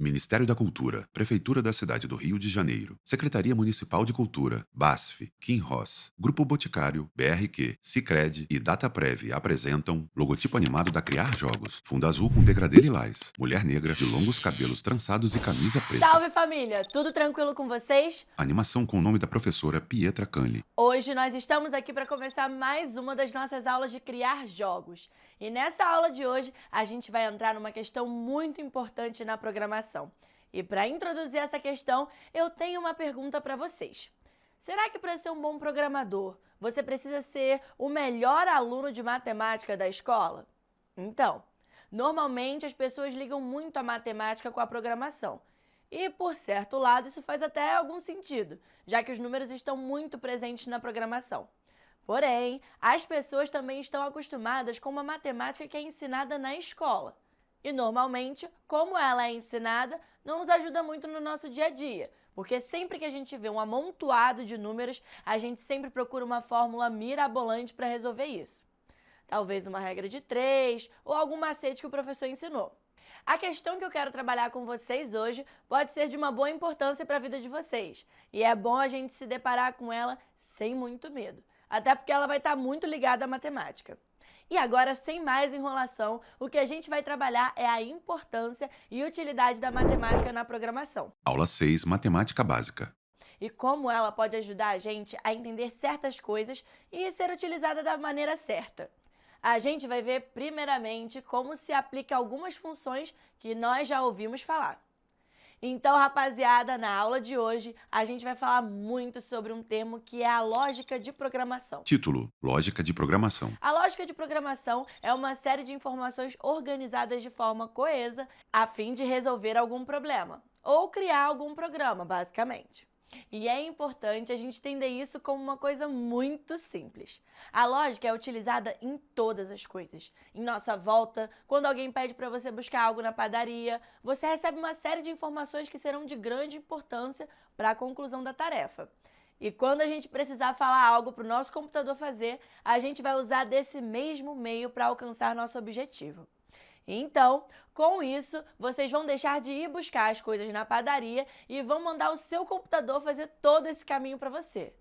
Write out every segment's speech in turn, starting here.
Ministério da Cultura, Prefeitura da Cidade do Rio de Janeiro, Secretaria Municipal de Cultura, BASF, Kim Ross, Grupo Boticário, BRQ, Sicredi e Dataprev apresentam logotipo animado da Criar Jogos, fundo azul com degradê lilás, mulher negra de longos cabelos trançados e camisa preta. Salve família, tudo tranquilo com vocês? Animação com o nome da professora Pietra Canli. Hoje nós estamos aqui para começar mais uma das nossas aulas de criar jogos. E nessa aula de hoje a gente vai entrar numa questão muito importante na programação. E para introduzir essa questão, eu tenho uma pergunta para vocês. Será que para ser um bom programador, você precisa ser o melhor aluno de matemática da escola? Então, normalmente as pessoas ligam muito a matemática com a programação. E, por certo lado, isso faz até algum sentido, já que os números estão muito presentes na programação. Porém, as pessoas também estão acostumadas com uma matemática que é ensinada na escola. E, normalmente, como ela é ensinada, não nos ajuda muito no nosso dia a dia, porque sempre que a gente vê um amontoado de números, a gente sempre procura uma fórmula mirabolante para resolver isso. Talvez uma regra de 3 ou algum macete que o professor ensinou. A questão que eu quero trabalhar com vocês hoje pode ser de uma boa importância para a vida de vocês. E é bom a gente se deparar com ela sem muito medo. Até porque ela vai estar muito ligada à matemática. E agora, sem mais enrolação, o que a gente vai trabalhar é a importância e utilidade da matemática na programação. Aula 6, Matemática Básica. E como ela pode ajudar a gente a entender certas coisas e ser utilizada da maneira certa. A gente vai ver primeiramente como se aplica algumas funções que nós já ouvimos falar. Então, rapaziada, na aula de hoje, a gente vai falar muito sobre um termo que é a lógica de programação. Título: Lógica de Programação. A lógica de programação é uma série de informações organizadas de forma coesa a fim de resolver algum problema ou criar algum programa, basicamente. E é importante a gente entender isso como uma coisa muito simples. A lógica é utilizada em todas as coisas. Em nossa volta, quando alguém pede para você buscar algo na padaria, você recebe uma série de informações que serão de grande importância para a conclusão da tarefa. E quando a gente precisar falar algo para o nosso computador fazer, a gente vai usar desse mesmo meio para alcançar nosso objetivo. Então, com isso, vocês vão deixar de ir buscar as coisas na padaria e vão mandar o seu computador fazer todo esse caminho para você.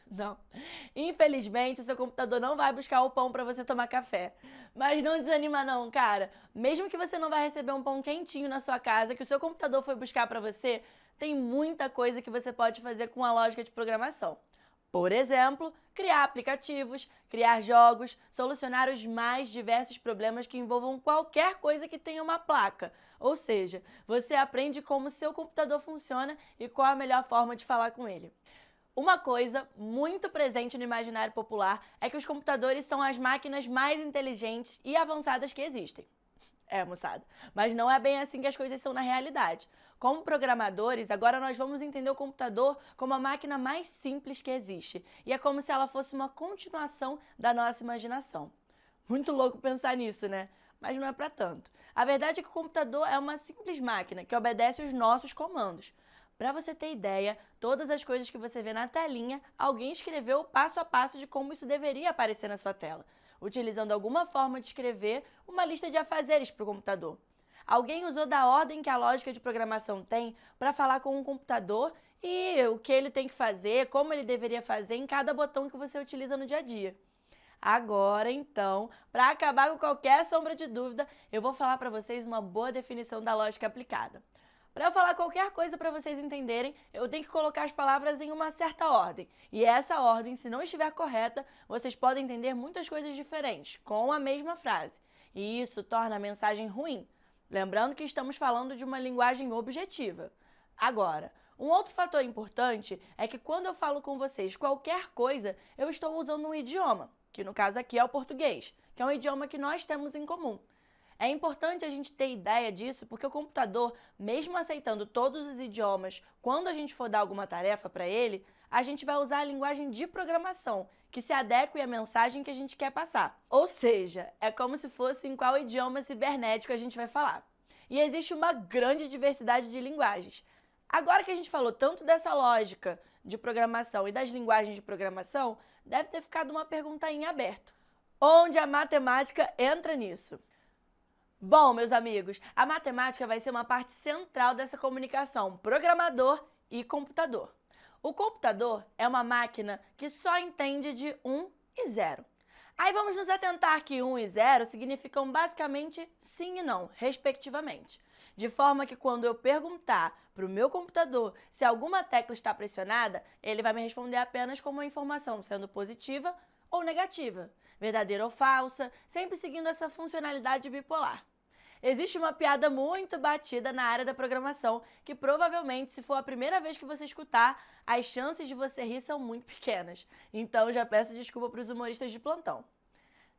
Não. Infelizmente, o seu computador não vai buscar o pão para você tomar café. Mas não desanima não, cara. Mesmo que você não vai receber um pão quentinho na sua casa, que o seu computador foi buscar para você, tem muita coisa que você pode fazer com a lógica de programação. Por exemplo, criar aplicativos, criar jogos, solucionar os mais diversos problemas que envolvam qualquer coisa que tenha uma placa. Ou seja, você aprende como seu computador funciona e qual a melhor forma de falar com ele. Uma coisa muito presente no imaginário popular é que os computadores são as máquinas mais inteligentes e avançadas que existem. É, moçada, mas não é bem assim que as coisas são na realidade. Como programadores, agora nós vamos entender o computador como a máquina mais simples que existe. E é como se ela fosse uma continuação da nossa imaginação. Muito louco pensar nisso, né? Mas não é para tanto. A verdade é que o computador é uma simples máquina que obedece os nossos comandos. Para você ter ideia, todas as coisas que você vê na telinha, alguém escreveu o passo a passo de como isso deveria aparecer na sua tela, utilizando alguma forma de escrever uma lista de afazeres para o computador. Alguém usou da ordem que a lógica de programação tem para falar com o computador e o que ele tem que fazer, como ele deveria fazer em cada botão que você utiliza no dia a dia. Agora, então, para acabar com qualquer sombra de dúvida, eu vou falar para vocês uma boa definição da lógica aplicada. Para eu falar qualquer coisa para vocês entenderem, eu tenho que colocar as palavras em uma certa ordem. E essa ordem, se não estiver correta, vocês podem entender muitas coisas diferentes, com a mesma frase. E isso torna a mensagem ruim. Lembrando que estamos falando de uma linguagem objetiva. Agora, um outro fator importante é que quando eu falo com vocês qualquer coisa, eu estou usando um idioma, que no caso aqui é o português, que é um idioma que nós temos em comum. É importante a gente ter ideia disso porque o computador, mesmo aceitando todos os idiomas, quando a gente for dar alguma tarefa para ele, a gente vai usar a linguagem de programação, que se adeque à mensagem que a gente quer passar. Ou seja, é como se fosse em qual idioma cibernético a gente vai falar. E existe uma grande diversidade de linguagens. Agora que a gente falou tanto dessa lógica de programação e das linguagens de programação, deve ter ficado uma pergunta em aberto. Onde a matemática entra nisso? Bom, meus amigos, a matemática vai ser uma parte central dessa comunicação programador e computador. O computador é uma máquina que só entende de 1 e 0. Aí vamos nos atentar que 1 e 0 significam basicamente sim e não, respectivamente. De forma que quando eu perguntar para o meu computador se alguma tecla está pressionada, ele vai me responder apenas com uma informação sendo positiva ou negativa, verdadeira ou falsa, sempre seguindo essa funcionalidade bipolar. Existe uma piada muito batida na área da programação que provavelmente, se for a primeira vez que você escutar, as chances de você rir são muito pequenas. Então já peço desculpa para os humoristas de plantão.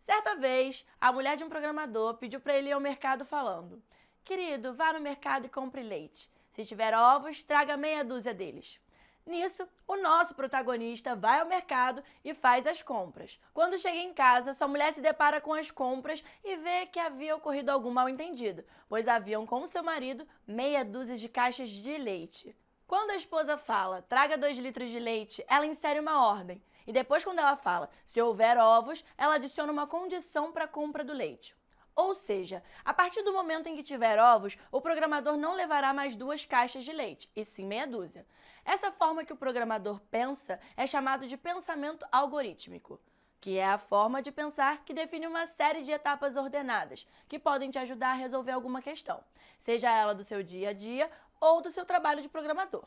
Certa vez, a mulher de um programador pediu para ele ir ao mercado falando: "Querido, vá no mercado e compre leite. Se tiver ovos, traga meia dúzia deles." Nisso, o nosso protagonista vai ao mercado e faz as compras. Quando chega em casa, sua mulher se depara com as compras e vê que havia ocorrido algum mal-entendido, pois haviam com seu marido meia dúzia de caixas de leite. Quando a esposa fala, traga 2 litros de leite, ela insere uma ordem. E depois, quando ela fala, se houver ovos, ela adiciona uma condição para a compra do leite. Ou seja, a partir do momento em que tiver ovos, o programador não levará mais 2 caixas de leite, e sim meia dúzia. Essa forma que o programador pensa é chamado de pensamento algorítmico, que é a forma de pensar que define uma série de etapas ordenadas, que podem te ajudar a resolver alguma questão, seja ela do seu dia a dia ou do seu trabalho de programador.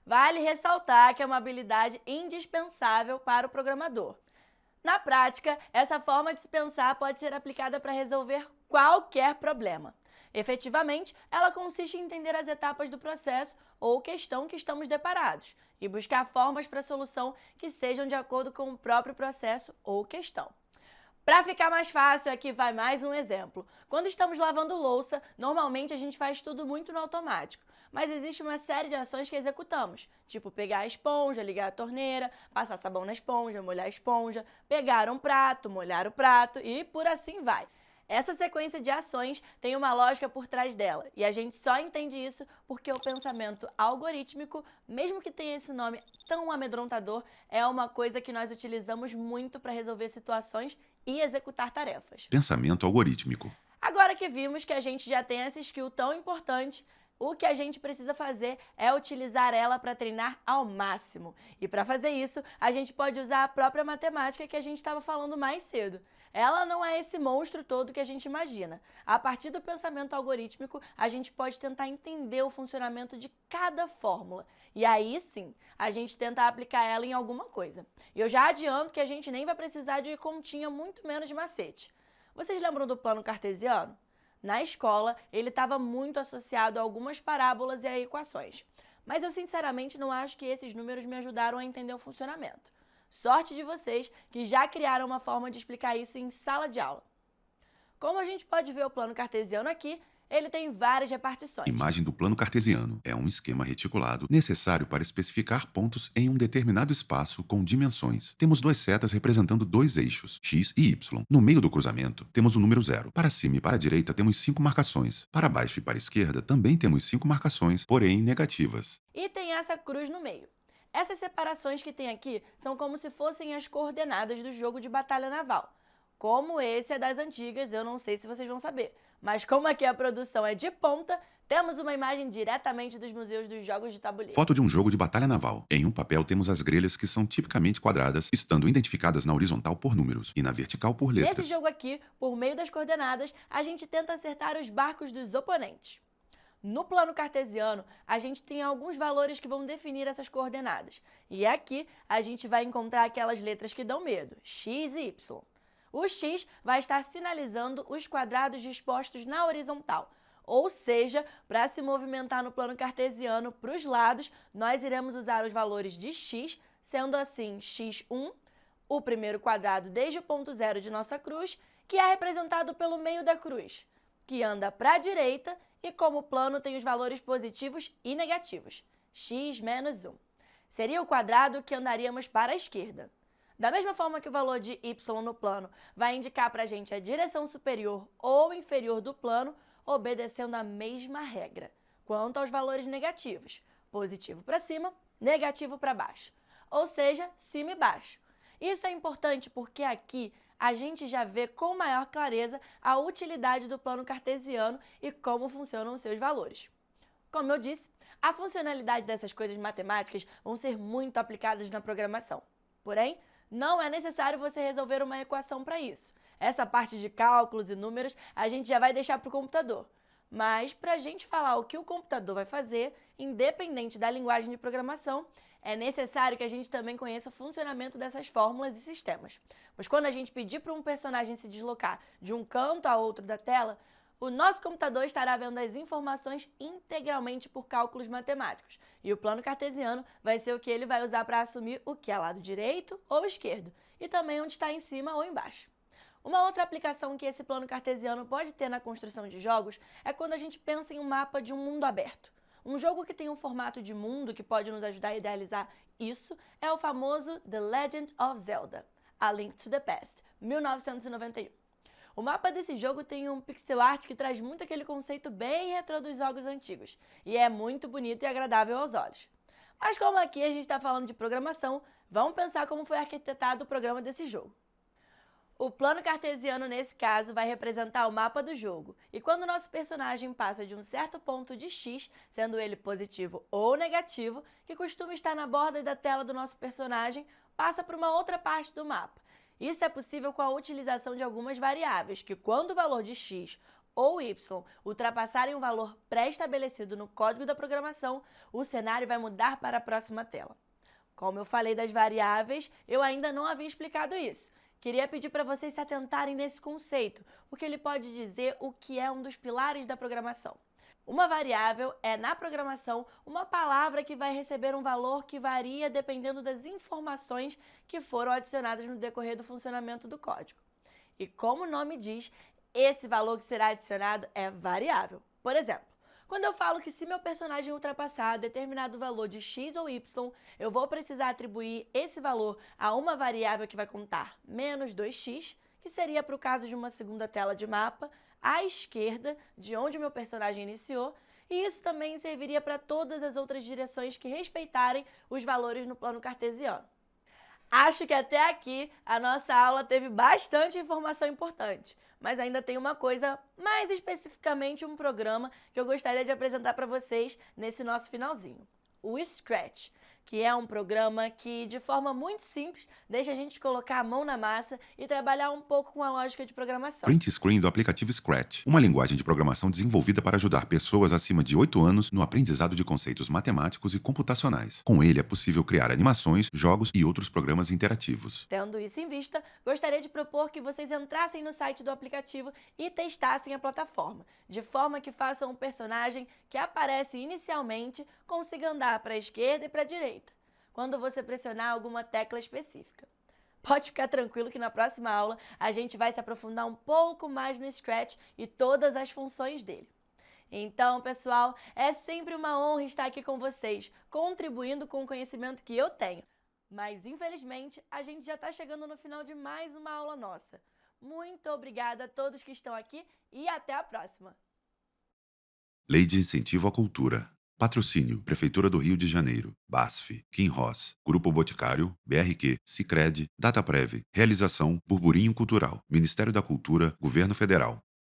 Vale ressaltar que é uma habilidade indispensável para o programador. Na prática, essa forma de se pensar pode ser aplicada para resolver qualquer problema. Efetivamente, ela consiste em entender as etapas do processo ou questão que estamos deparados e buscar formas para a solução que sejam de acordo com o próprio processo ou questão. Para ficar mais fácil, aqui vai mais um exemplo. Quando estamos lavando louça, normalmente a gente faz tudo muito no automático, mas existe uma série de ações que executamos, tipo pegar a esponja, ligar a torneira, passar sabão na esponja, molhar a esponja, pegar um prato, molhar o prato e por assim vai. Essa sequência de ações tem uma lógica por trás dela, e a gente só entende isso porque o pensamento algorítmico, mesmo que tenha esse nome tão amedrontador, é uma coisa que nós utilizamos muito para resolver situações e executar tarefas. Pensamento algorítmico. Agora que vimos que a gente já tem essa skill tão importante, o que a gente precisa fazer é utilizar ela para treinar ao máximo. E para fazer isso, a gente pode usar a própria matemática que a gente estava falando mais cedo. Ela não é esse monstro todo que a gente imagina. A partir do pensamento algorítmico, a gente pode tentar entender o funcionamento de cada fórmula. E aí sim, a gente tenta aplicar ela em alguma coisa. E eu já adianto que a gente nem vai precisar de continha, muito menos de macete. Vocês lembram do plano cartesiano? Na escola, ele estava muito associado a algumas parábolas e a equações. Mas eu sinceramente não acho que esses números me ajudaram a entender o funcionamento. Sorte de vocês que já criaram uma forma de explicar isso em sala de aula. Como a gente pode ver o plano cartesiano aqui, ele tem várias repartições. Imagem do plano cartesiano é um esquema reticulado necessário para especificar pontos em um determinado espaço com dimensões. Temos 2 setas representando 2 eixos, x e y. No meio do cruzamento, temos o número 0. Para cima e para a direita, temos 5 marcações. Para baixo e para a esquerda, também temos 5 marcações, porém negativas. E tem essa cruz no meio. Essas separações que tem aqui são como se fossem as coordenadas do jogo de batalha naval. Como esse é das antigas, eu não sei se vocês vão saber. Mas como aqui a produção é de ponta, temos uma imagem diretamente dos museus dos jogos de tabuleiro. Foto de um jogo de batalha naval. Em um papel temos as grelhas que são tipicamente quadradas, estando identificadas na horizontal por números e na vertical por letras. Nesse jogo aqui, por meio das coordenadas, a gente tenta acertar os barcos dos oponentes. No plano cartesiano, a gente tem alguns valores que vão definir essas coordenadas. E aqui a gente vai encontrar aquelas letras que dão medo, x e y. O x vai estar sinalizando os quadrados dispostos na horizontal. Ou seja, para se movimentar no plano cartesiano para os lados, nós iremos usar os valores de x, sendo assim x1, o primeiro quadrado desde o ponto 0 de nossa cruz, que é representado pelo meio da cruz, que anda para a direita e como o plano tem os valores positivos e negativos, x menos 1. Seria o quadrado que andaríamos para a esquerda. Da mesma forma que o valor de y no plano vai indicar para a gente a direção superior ou inferior do plano, obedecendo a mesma regra. Quanto aos valores negativos, positivo para cima, negativo para baixo, ou seja, cima e baixo. Isso é importante porque aqui a gente já vê com maior clareza a utilidade do plano cartesiano e como funcionam os seus valores. Como eu disse, a funcionalidade dessas coisas matemáticas vão ser muito aplicadas na programação. Porém, não é necessário você resolver uma equação para isso. Essa parte de cálculos e números a gente já vai deixar para o computador. Mas, para a gente falar o que o computador vai fazer, independente da linguagem de programação, é necessário que a gente também conheça o funcionamento dessas fórmulas e sistemas. Pois quando a gente pedir para um personagem se deslocar de um canto a outro da tela, o nosso computador estará vendo as informações integralmente por cálculos matemáticos. E o plano cartesiano vai ser o que ele vai usar para assumir o que é lado direito ou esquerdo, e também onde está em cima ou embaixo. Uma outra aplicação que esse plano cartesiano pode ter na construção de jogos é quando a gente pensa em um mapa de um mundo aberto. Um jogo que tem um formato de mundo que pode nos ajudar a idealizar isso é o famoso The Legend of Zelda, A Link to the Past, 1991. O mapa desse jogo tem um pixel art que traz muito aquele conceito bem retrô dos jogos antigos, e é muito bonito e agradável aos olhos. Mas como aqui a gente está falando de programação, vamos pensar como foi arquitetado o programa desse jogo. O plano cartesiano, nesse caso, vai representar o mapa do jogo, e quando o nosso personagem passa de um certo ponto de X, sendo ele positivo ou negativo, que costuma estar na borda da tela do nosso personagem, passa para uma outra parte do mapa. Isso é possível com a utilização de algumas variáveis, que quando o valor de X ou Y ultrapassarem um valor pré-estabelecido no código da programação, o cenário vai mudar para a próxima tela. Como eu falei das variáveis, eu ainda não havia explicado isso. Queria pedir para vocês se atentarem nesse conceito, porque ele pode dizer o que é um dos pilares da programação. Uma variável é, na programação, uma palavra que vai receber um valor que varia dependendo das informações que foram adicionadas no decorrer do funcionamento do código. E como o nome diz, esse valor que será adicionado é variável. Por exemplo, quando eu falo que se meu personagem ultrapassar determinado valor de x ou y, eu vou precisar atribuir esse valor a uma variável que vai contar menos 2x, que seria para o caso de uma segunda tela de mapa, à esquerda de onde o meu personagem iniciou, e isso também serviria para todas as outras direções que respeitarem os valores no plano cartesiano. Acho que até aqui a nossa aula teve bastante informação importante, mas ainda tem uma coisa, mais especificamente um programa que eu gostaria de apresentar para vocês nesse nosso finalzinho. O Scratch, que é um programa que, de forma muito simples, deixa a gente colocar a mão na massa e trabalhar um pouco com a lógica de programação. Print screen do aplicativo Scratch, uma linguagem de programação desenvolvida para ajudar pessoas acima de 8 anos no aprendizado de conceitos matemáticos e computacionais. Com ele é possível criar animações, jogos e outros programas interativos. Tendo isso em vista, gostaria de propor que vocês entrassem no site do aplicativo e testassem a plataforma, de forma que façam um personagem que aparece inicialmente consiga andar para a esquerda e para a direita, quando você pressionar alguma tecla específica. Pode ficar tranquilo que na próxima aula a gente vai se aprofundar um pouco mais no Scratch e todas as funções dele. Então, pessoal, é sempre uma honra estar aqui com vocês, contribuindo com o conhecimento que eu tenho. Mas, infelizmente, a gente já está chegando no final de mais uma aula nossa. Muito obrigada a todos que estão aqui e até a próxima! Lei de Incentivo à Cultura. Patrocínio: Prefeitura do Rio de Janeiro, BASF, Kim Ross, Grupo Boticário, BRQ, Sicredi, Dataprev. Realização: Burburinho Cultural, Ministério da Cultura, Governo Federal.